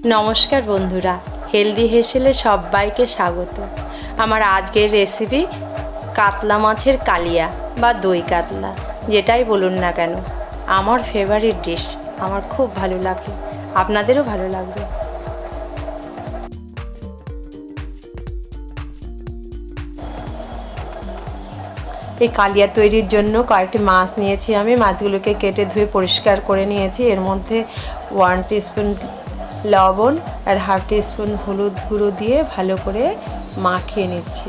নমস্কার বন্ধুরা, হেলদি হেসেলে সবাইকে স্বাগত। আমার আজকের রেসিপি কাতলা মাছের কালিয়া বা দই কাতলা, যেটাই বলুন না কেন আমার ফেভারিট ডিশ। আমার খুব ভালো লাগে, আপনাদেরও ভালো লাগবে। এই কালিয়া তৈরির জন্য কয়েকটি মাছ নিয়েছি আমি। মাছগুলোকে কেটে ধুয়ে পরিষ্কার করে নিয়েছি। এর মধ্যে 1 টিস্পুন লবণ আর হাফ টিস্পুন হলুদ গুঁড়ো দিয়ে ভালো করে মাখিয়ে নিচ্ছি।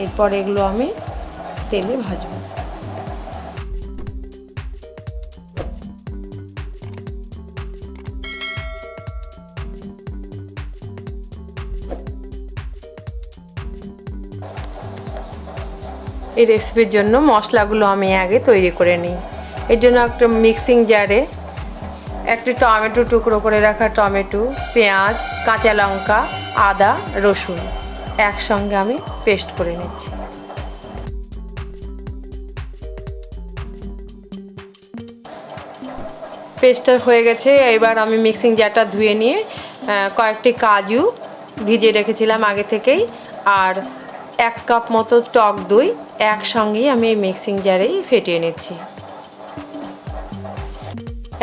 এরপর এগুলো আমি তেলে ভাজবো। এই রেসিপির জন্য মশলাগুলো আমি আগে তৈরি করে নিই। এর জন্য একটা মিক্সিং জারে একটি টমেটো, টুকরো করে রাখা টমেটো, পেঁয়াজ, কাঁচা লঙ্কা, আদা, রসুন একসঙ্গে আমি পেস্ট করে নিচ্ছি। পেস্টটা হয়ে গেছে। এবার আমি মিক্সিং জারটা ধুয়ে নিয়ে কয়েকটি কাজু ভিজিয়ে রেখেছিলাম আগে থেকেই, আর 1 কাপ মতো টক দই একসঙ্গেই আমি এই মিক্সিং জারেই ফেটিয়ে নিচ্ছি।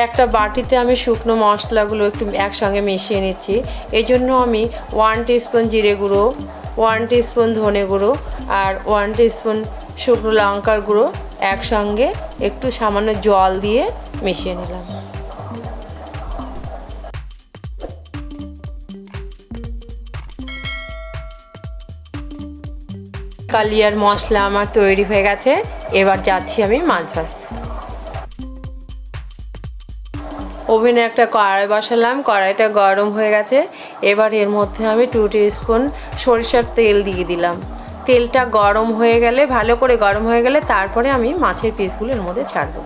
একটা বাটিতে আমি শুকনো মশলাগুলো একটু একসঙ্গে মিশিয়ে নিচ্ছি। এই জন্য আমি 1 টিস্পুন জিরে গুঁড়ো, 1 টিস্পুন ধনে গুঁড়ো আর 1 টিস্পুন শুকনো লঙ্কার গুঁড়ো একসঙ্গে একটু সামান্য জল দিয়ে মিশিয়ে নিলাম। কালিয়ার মশলা আমার তৈরি হয়ে গেছে। এবার যাচ্ছি আমি মাছ ভাজতে। ওভেনে একটা কড়াই বসালাম, কড়াইটা গরম হয়ে গেছে। এবার এর মধ্যে আমি 2 টিস্পুন সরিষার তেল দিয়ে দিলাম। তেলটা গরম হয়ে গেলে, ভালো করে গরম হয়ে গেলে তারপরে আমি মাছের পিসগুলো এর মধ্যে ছাড়বো।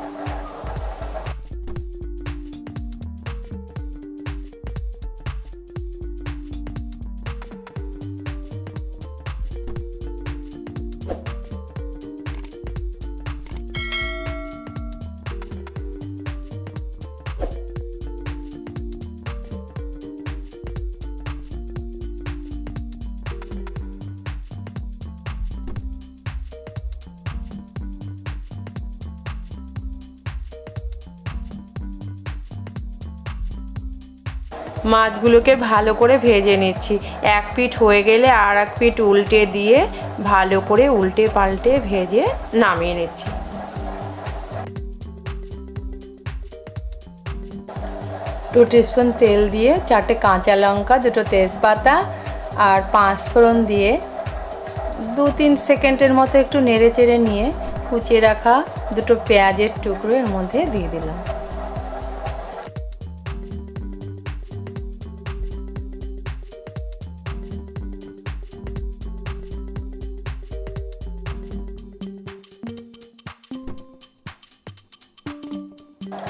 মাছগুলোকে ভালো করে ভেজে নিচ্ছি। এক পিঠ হয়ে গেলে আর এক পিঠ উল্টে দিয়ে ভালো করে উল্টে পাল্টে ভেজে নামিয়ে নিচ্ছি। টু টিস্পুন তেল দিয়ে 4টে কাঁচা লঙ্কা, 2টো তেজপাতা আর 5 ফোড়ন দিয়ে 2-3 সেকেন্ডের মতো একটু নেড়ে চেড়ে নিয়ে কুচিয়ে রাখা 2টো পেঁয়াজের টুকরো এর মধ্যে দিয়ে দিলাম।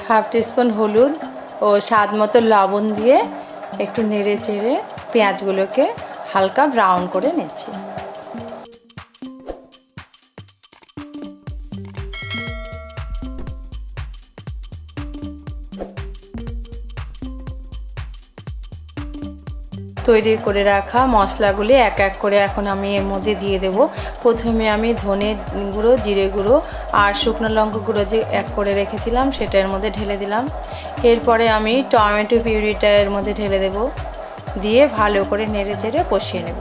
হাফ টিস্পুন হলুদ ও স্বাদ মতো লবণ দিয়ে একটু নেড়ে চেড়ে পেঁয়াজগুলোকে হালকা ব্রাউন করে নিচ্ছি। তৈরি করে রাখা মশলাগুলি এক এক করে এখন আমি এর মধ্যে দিয়ে দেব। প্রথমে আমি ধনে গুঁড়ো, জিরে গুঁড়ো আর শুকনো লঙ্কা গুঁড়ো যে এক করে রেখেছিলাম সেটা এর মধ্যে ঢেলে দিলাম। এরপরে আমি টমেটো পিউরিটা এর মধ্যে ঢেলে দেব, দিয়ে ভালো করে নেড়ে চেড়ে কষিয়ে নেব।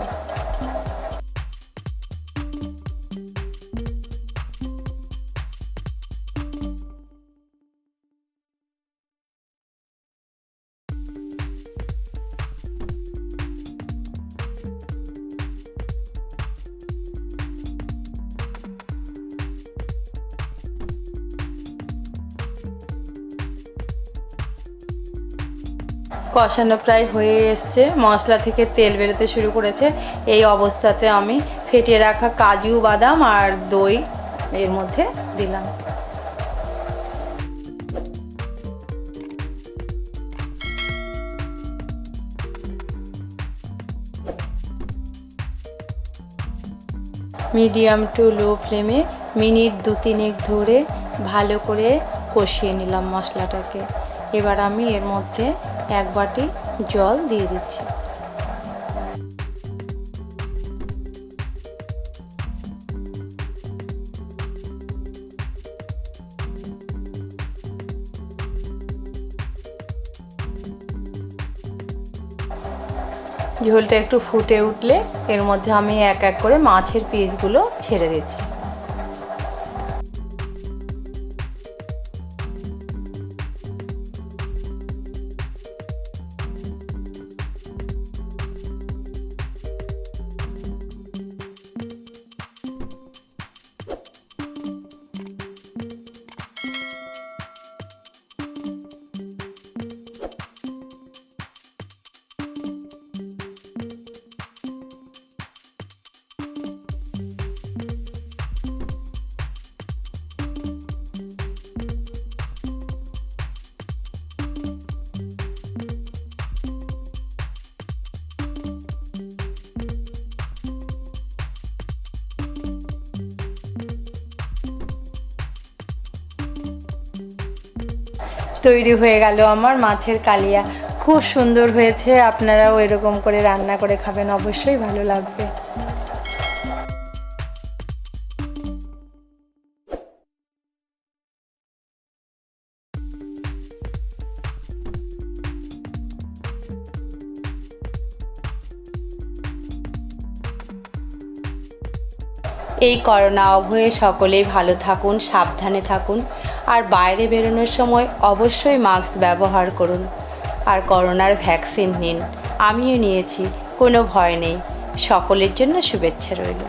কষানো প্রায় হয়ে এসছে, মশলা থেকে তেল বেরোতে শুরু করেছে। এই অবস্থাতে আমি ফেটিয়ে রাখা কাজু, বাদাম আর দই এর মধ্যে দিলাম। মিডিয়াম টু লো ফ্লেমে মিনিট 2-3 ধরে ভালো করে কষিয়ে নিলাম মশলাটাকে। এবার আমি এর মধ্যে 1 বাটি জল দিয়ে দিচ্ছি। ঝোলটা একটু ফুটে উঠলে এর মধ্যে আমি এক এক করে মাছের পিসগুলো ছেড়ে দিচ্ছি। তৈরি হয়ে গেল আমার মাছের কালিয়া। খুব সুন্দর হয়েছে, আপনারাও এরকম করে রান্না করে খাবেন, অবশ্যই ভালো লাগবে। এই করোনা আবহে সকলেই ভালো থাকুন, সাবধানে থাকুন, আর বাইরে বেরোনোর সময় অবশ্যই মাস্ক ব্যবহার করুন, আর করোনার ভ্যাকসিন নিন। আমিও নিয়েছি, কোনো ভয় নেই। সকলের জন্য শুভেচ্ছা রইল।